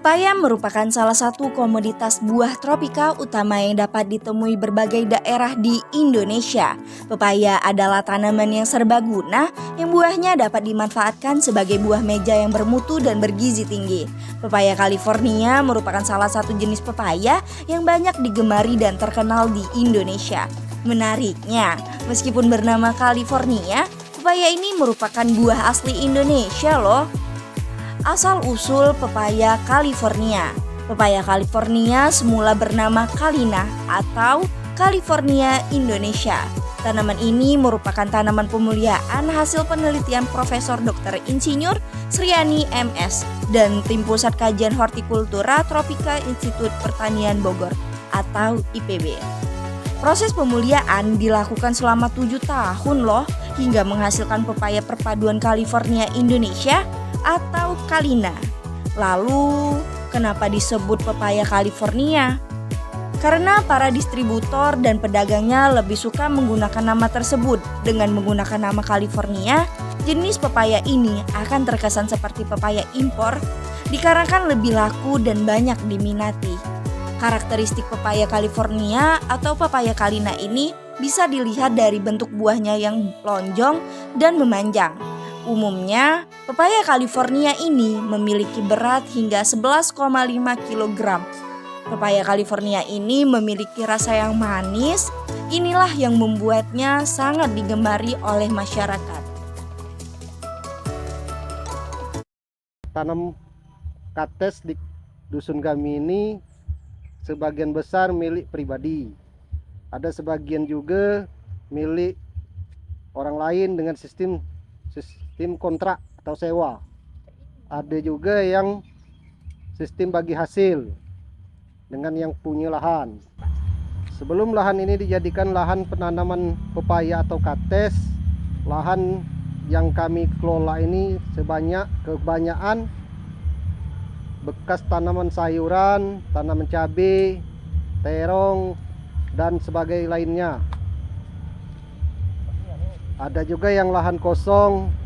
Pepaya merupakan salah satu komoditas buah tropika utama yang dapat ditemui berbagai daerah di Indonesia. Pepaya adalah tanaman yang serbaguna yang buahnya dapat dimanfaatkan sebagai buah meja yang bermutu dan bergizi tinggi. Pepaya California merupakan salah satu jenis pepaya yang banyak digemari dan terkenal di Indonesia. Menariknya, meskipun bernama California, pepaya ini merupakan buah asli Indonesia loh. Asal-usul pepaya California. Pepaya California semula bernama Kalina atau California Indonesia. Tanaman ini merupakan tanaman pemuliaan hasil penelitian Profesor Dr. Insinyur Sriani MS dan Tim Pusat Kajian Hortikultura Tropika Institut Pertanian Bogor atau IPB. Proses pemuliaan dilakukan selama 7 tahun loh hingga menghasilkan pepaya perpaduan California Indonesia atau Kalina. Lalu, kenapa disebut pepaya California? Karena para distributor dan pedagangnya lebih suka menggunakan nama tersebut. Dengan menggunakan nama California, jenis pepaya ini akan terkesan seperti pepaya impor, dikarenakan lebih laku dan banyak diminati. Karakteristik pepaya California atau pepaya Kalina ini bisa dilihat dari bentuk buahnya yang lonjong dan memanjang. Umumnya, pepaya California ini memiliki berat hingga 11,5 kg. Pepaya California ini memiliki rasa yang manis, inilah yang membuatnya sangat digemari oleh masyarakat. Tanam kates di dusun kami ini sebagian besar milik pribadi. Ada sebagian juga milik orang lain dengan sistem kontrak atau sewa. Ada juga yang sistem bagi hasil dengan yang punya lahan. Sebelum lahan ini dijadikan lahan penanaman pepaya atau kates, lahan yang kami kelola ini kebanyakan bekas tanaman sayuran, tanaman cabai, terong, dan sebagainya lainnya. Ada juga yang lahan kosong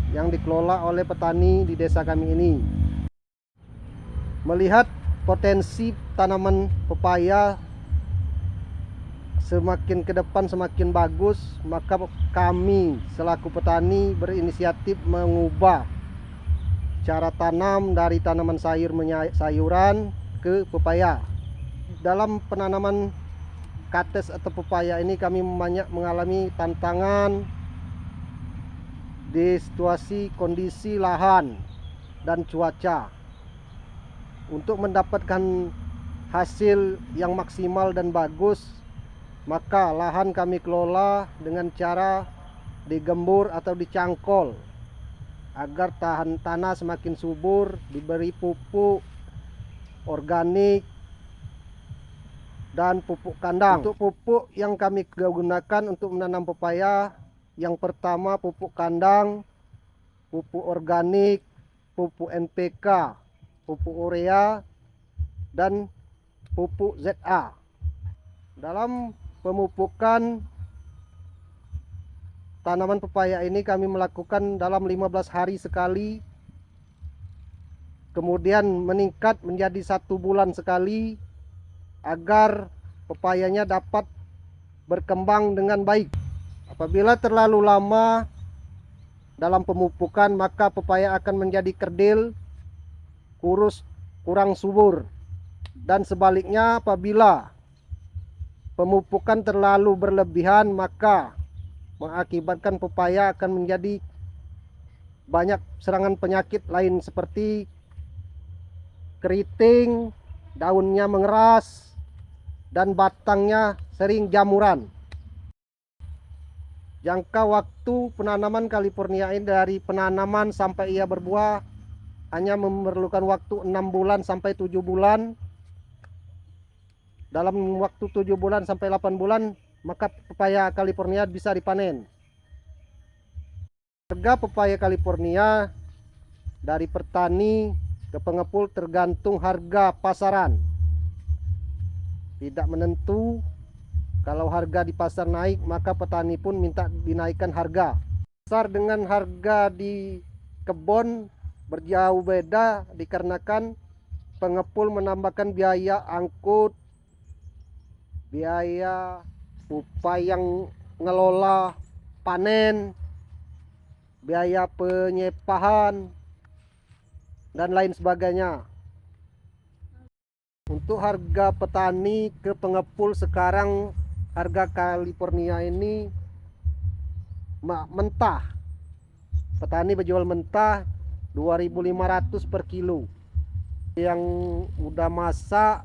yang dikelola oleh petani di desa kami ini. Melihat potensi tanaman pepaya semakin ke depan semakin bagus, maka kami selaku petani berinisiatif mengubah cara tanam dari tanaman sayuran ke pepaya. Dalam penanaman kates atau pepaya ini kami banyak mengalami tantangan di situasi kondisi lahan dan cuaca. Untuk mendapatkan hasil yang maksimal dan bagus, maka lahan kami kelola dengan cara digembur atau dicangkol agar tanah semakin subur, diberi pupuk organik dan pupuk kandang. Untuk pupuk yang kami gunakan untuk menanam pepaya, yang pertama pupuk kandang, pupuk organik, pupuk NPK, pupuk urea, dan pupuk ZA. Dalam pemupukan tanaman pepaya ini kami melakukan dalam 15 hari sekali, kemudian meningkat menjadi 1 bulan sekali agar pepayanya dapat berkembang dengan baik. Apabila terlalu lama dalam pemupukan, maka pepaya akan menjadi kerdil, kurus, kurang subur. Dan sebaliknya, apabila pemupukan terlalu berlebihan, maka mengakibatkan pepaya akan menjadi banyak serangan penyakit lain seperti keriting, daunnya mengeras, dan batangnya sering jamuran. Jangka waktu penanaman California ini dari penanaman sampai ia berbuah hanya memerlukan waktu 6 bulan sampai 7 bulan. Dalam waktu 7 bulan sampai 8 bulan, maka pepaya California bisa dipanen. Harga pepaya California dari petani ke pengepul tergantung harga pasaran. Tidak menentu. Kalau harga di pasar naik, maka petani pun minta dinaikkan harga. Pasar dengan harga di kebun berjauh beda dikarenakan pengepul menambahkan biaya angkut, biaya upaya yang ngelola panen, biaya penyepahan, dan lain sebagainya. Untuk harga petani ke pengepul sekarang, harga California ini mentah. Petani berjual mentah 2.500 per kilo. Yang udah masak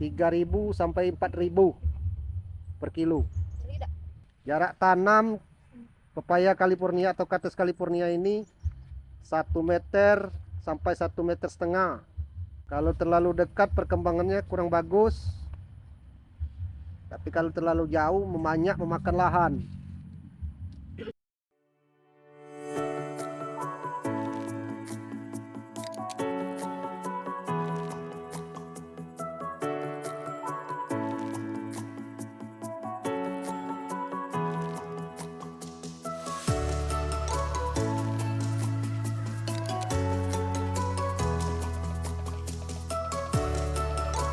3.000 sampai 4.000 per kilo. Jarak tanam pepaya California atau Cactus California ini 1 meter sampai 1,5 meter. Kalau terlalu dekat perkembangannya kurang bagus, tapi kalau terlalu jauh memakan lahan.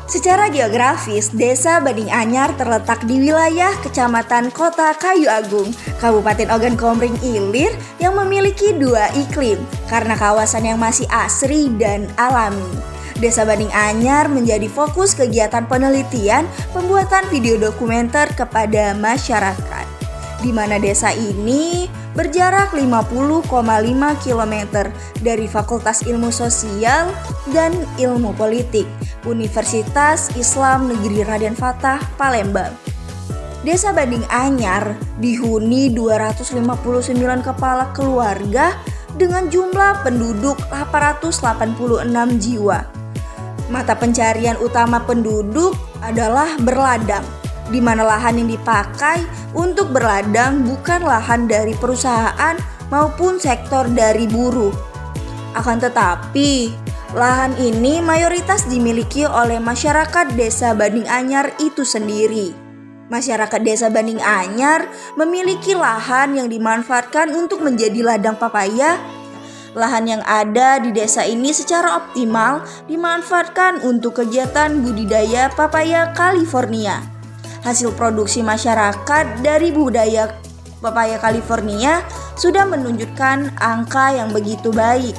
Secara geografis, Desa Banding Anyar terletak di wilayah Kecamatan Kota Kayu Agung, Kabupaten Ogan Komering Ilir yang memiliki 2 iklim karena kawasan yang masih asri dan alami. Desa Banding Anyar menjadi fokus kegiatan penelitian pembuatan video dokumenter kepada masyarakat, di mana desa ini berjarak 50,5 km dari Fakultas Ilmu Sosial dan Ilmu Politik Universitas Islam Negeri Raden Fatah, Palembang. Desa Banding Anyar dihuni 259 kepala keluarga dengan jumlah penduduk 886 jiwa. Mata pencarian utama penduduk adalah berladang, di mana lahan yang dipakai untuk berladang bukan lahan dari perusahaan maupun sektor dari buruh. Akan tetapi, lahan ini mayoritas dimiliki oleh masyarakat Desa Banding Anyar itu sendiri. Masyarakat Desa Banding Anyar memiliki lahan yang dimanfaatkan untuk menjadi ladang papaya. Lahan yang ada di desa ini secara optimal dimanfaatkan untuk kegiatan budidaya papaya California. Hasil produksi masyarakat dari budidaya papaya California sudah menunjukkan angka yang begitu baik.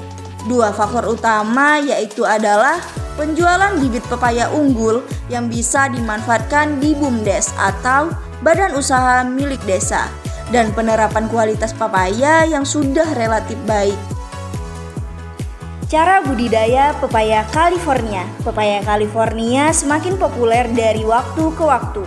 2 faktor utama yaitu adalah penjualan bibit pepaya unggul yang bisa dimanfaatkan di BUMDes atau badan usaha milik desa, dan penerapan kualitas papaya yang sudah relatif baik. Cara budidaya pepaya California. Pepaya California semakin populer dari waktu ke waktu.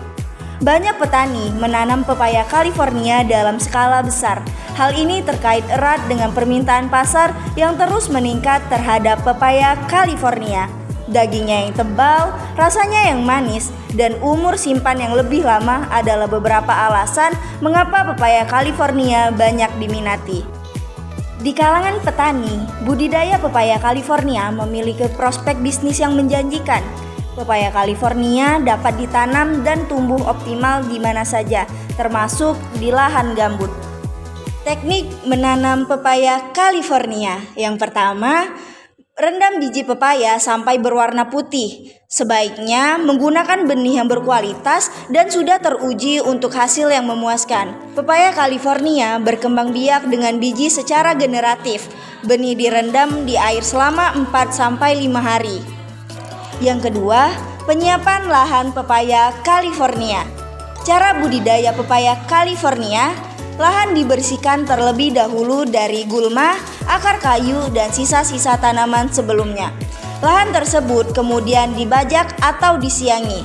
Banyak petani menanam pepaya California dalam skala besar. Hal ini terkait erat dengan permintaan pasar yang terus meningkat terhadap pepaya California. Dagingnya yang tebal, rasanya yang manis, dan umur simpan yang lebih lama adalah beberapa alasan mengapa pepaya California banyak diminati. Di kalangan petani, budidaya pepaya California memiliki prospek bisnis yang menjanjikan. Pepaya California dapat ditanam dan tumbuh optimal di mana saja, termasuk di lahan gambut. Teknik menanam pepaya California. Yang pertama, rendam biji pepaya sampai berwarna putih. Sebaiknya menggunakan benih yang berkualitas dan sudah teruji untuk hasil yang memuaskan. Pepaya California berkembang biak dengan biji secara generatif. Benih direndam di air selama 4-5 hari. Yang kedua, penyiapan lahan pepaya California. Cara budidaya pepaya California, lahan dibersihkan terlebih dahulu dari gulma, akar kayu, dan sisa-sisa tanaman sebelumnya. Lahan tersebut kemudian dibajak atau disiangi.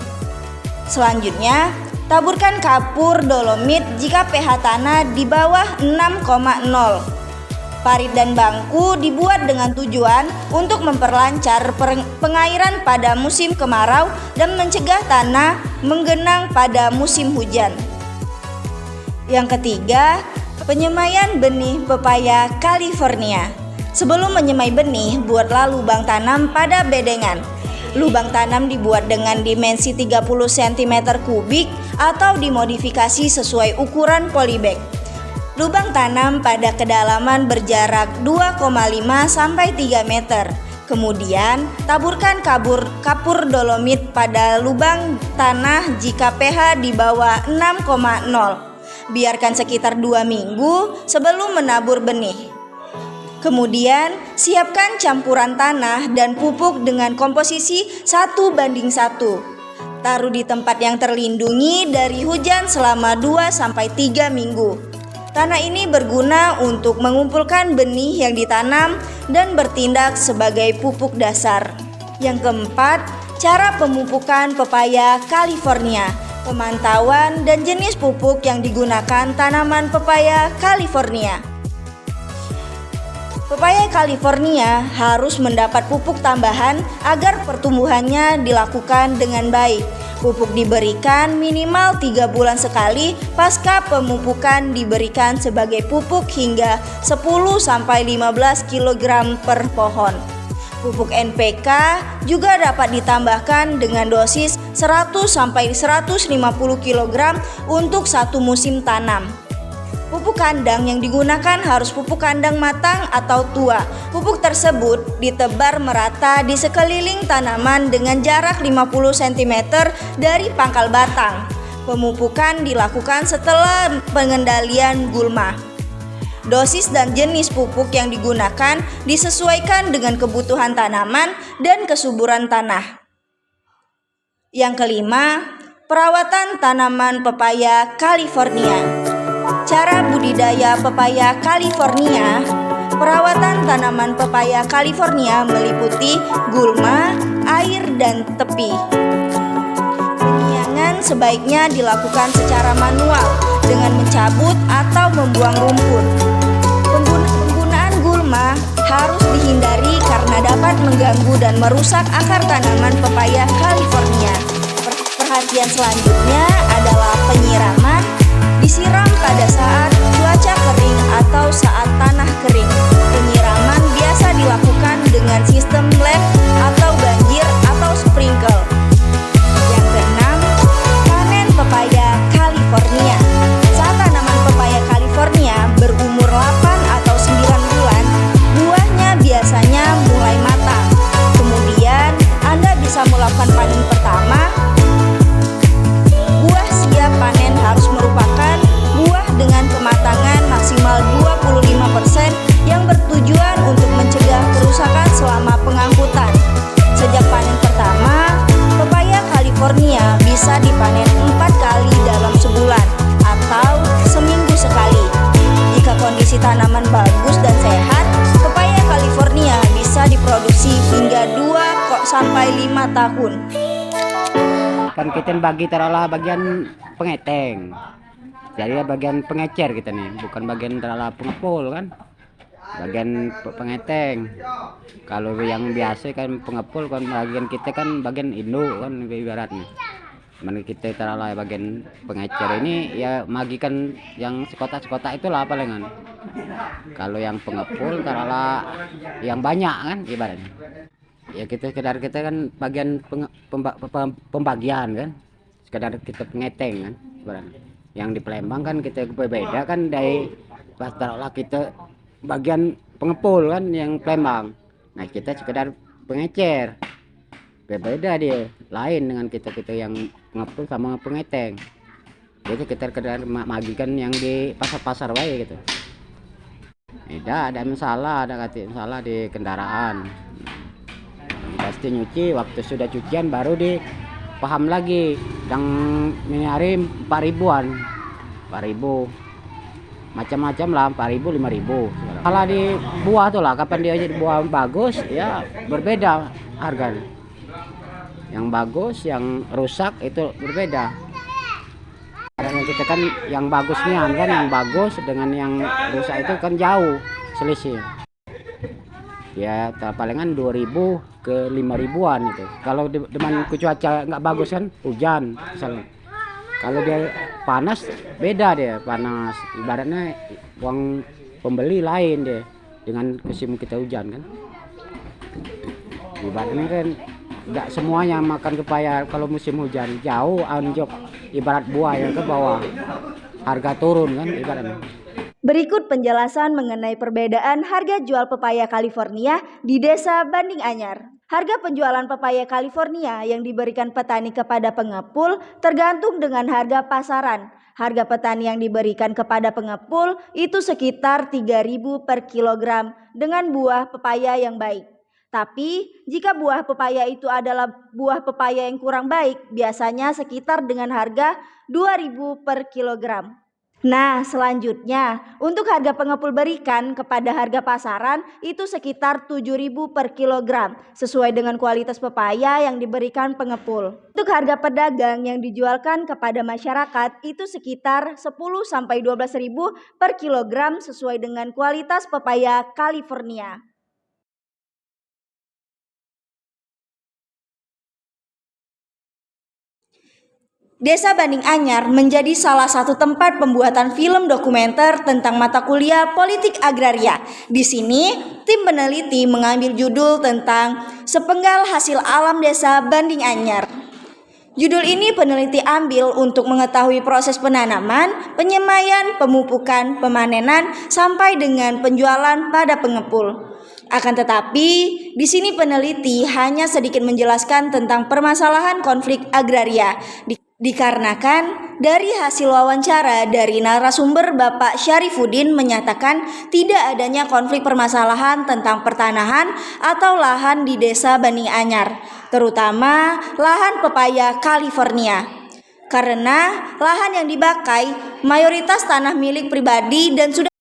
Selanjutnya, taburkan kapur dolomit jika pH tanah di bawah 6,0. Parit dan bangku dibuat dengan tujuan untuk memperlancar pengairan pada musim kemarau dan mencegah tanah menggenang pada musim hujan. Yang ketiga, penyemaian benih pepaya California. Sebelum menyemai benih, buatlah lubang tanam pada bedengan. Lubang tanam dibuat dengan dimensi 30 cm kubik atau dimodifikasi sesuai ukuran polybag. Lubang tanam pada kedalaman berjarak 2,5 sampai 3 meter. Kemudian, taburkan kapur dolomit pada lubang tanah jika pH di bawah 6,0. Biarkan sekitar 2 minggu sebelum menabur benih. Kemudian, siapkan campuran tanah dan pupuk dengan komposisi 1:1. Taruh di tempat yang terlindungi dari hujan selama 2-3 minggu. Tanah ini berguna untuk mengumpulkan benih yang ditanam dan bertindak sebagai pupuk dasar. Yang keempat, cara pemupukan pepaya California. Pemantauan dan jenis pupuk yang digunakan tanaman pepaya California. Pepaya California harus mendapat pupuk tambahan agar pertumbuhannya dilakukan dengan baik. Pupuk diberikan minimal 3 bulan sekali pasca pemupukan diberikan sebagai pupuk hingga 10-15 kg per pohon. Pupuk NPK juga dapat ditambahkan dengan dosis 100-150 kg untuk satu musim tanam. Pupuk kandang yang digunakan harus pupuk kandang matang atau tua. Pupuk tersebut ditebar merata di sekeliling tanaman dengan jarak 50 cm dari pangkal batang. Pemupukan dilakukan setelah pengendalian gulma. Dosis dan jenis pupuk yang digunakan disesuaikan dengan kebutuhan tanaman dan kesuburan tanah. Yang kelima, perawatan tanaman pepaya California. Cara budidaya pepaya California. Perawatan tanaman pepaya California meliputi gulma, air, dan tepi. Penyiangan sebaiknya dilakukan secara manual dengan mencabut atau membuang rumput. Penggunaan gulma harus dihindari karena dapat mengganggu dan merusak akar tanaman pepaya California. Perhatian selanjutnya adalah penyiraman. Disiram pada saat cuaca kering atau saat tanah kering. Penyiraman biasa dilakukan dengan sistem lap atau banjir atau sprinkle. Yang keenam, panen pepaya California. Saat tanaman pepaya California berumur 8 atau 9 bulan, buahnya biasanya mulai matang. Kemudian, Anda bisa melakukan panen pertama. Buah siap panen harus merupakan buah dengan kematangan maksimal 25% yang bertujuan untuk mencegah kerusakan selama pengangkutan. Sejak panen pertama, pepaya California bisa dipanen 4 kali dalam sebulan atau seminggu sekali. Jika kondisi tanaman bagus dan sehat, pepaya California bisa diproduksi hingga 2-5 tahun. Kan kita bagi taruhlah bagian pengeteng, jadi bagian pengecer kita nih, bukan bagian taruhlah pengepul kan, bagian pengeteng. Kalau yang biasa kan pengepul kan bagian kita kan bagian induk kan ibaratnya. Mana kita taruhlah bagian pengecer ini ya magikan yang sekotak-sekotak itulah palingan. Kalau yang pengepul taruhlah yang banyak kan ibaratnya. Ya kita sekedar kita kan bagian pembagian kan, sekedar kita pengeteng kan ibaratnya. Yang di Palembang kan kita berbeda kan dari pas taruhlah kita bagian pengepul kan yang Palembang. Nah kita sekedar pengecer, berbeda dia, lain dengan kita yang pengepul sama pengeteng. Jadi kita sekedar magikan yang di pasar-pasar wae gitu. Tidak ada masalah di kendaraan. Pasti nyuci, waktu sudah cucian baru dipaham lagi yang ini hari 4.000-an 4.000 macam-macam lah, 4.000 5.000. Kalau di buah tuh lah, kapan dia jadi buah bagus ya berbeda harganya. Yang bagus, yang rusak itu berbeda. Karena kita kan yang bagusnya kan yang bagus dengan yang rusak itu kan jauh selisih. Ya palingan 2.000 ke 5.000-an itu. Kalau dengan cuaca nggak bagus kan hujan misalnya. Kalau dia panas beda dia, panas ibaratnya uang pembeli lain dia dengan musim kita hujan kan. Ibaratnya kan nggak semuanya makan pepaya kalau musim hujan, jauh anjok ibarat buah yang ke bawah, harga turun kan ibaratnya. Berikut penjelasan mengenai perbedaan harga jual pepaya California di Desa Banding Anyar. Harga penjualan pepaya California yang diberikan petani kepada pengepul tergantung dengan harga pasaran. Harga petani yang diberikan kepada pengepul itu sekitar 3.000 per kilogram dengan buah pepaya yang baik. Tapi jika buah pepaya itu adalah buah pepaya yang kurang baik, biasanya sekitar dengan harga 2.000 per kilogram. Nah, selanjutnya untuk harga pengepul berikan kepada harga pasaran itu sekitar 7.000 per kilogram sesuai dengan kualitas pepaya yang diberikan pengepul. Untuk harga pedagang yang dijualkan kepada masyarakat itu sekitar 10 sampai 12.000 per kilogram sesuai dengan kualitas pepaya California. Desa Banding Anyar menjadi salah satu tempat pembuatan film dokumenter tentang mata kuliah politik agraria. Di sini, tim peneliti mengambil judul tentang Sepenggal Hasil Alam Desa Banding Anyar. Judul ini peneliti ambil untuk mengetahui proses penanaman, penyemaian, pemupukan, pemanenan, sampai dengan penjualan pada pengepul. Akan tetapi, di sini peneliti hanya sedikit menjelaskan tentang permasalahan konflik agraria. Dikarenakan dari hasil wawancara dari narasumber Bapak Syarifuddin menyatakan tidak adanya konflik permasalahan tentang pertanahan atau lahan di Desa Banding Anyar, terutama lahan pepaya California. Karena lahan yang dipakai mayoritas tanah milik pribadi dan sudah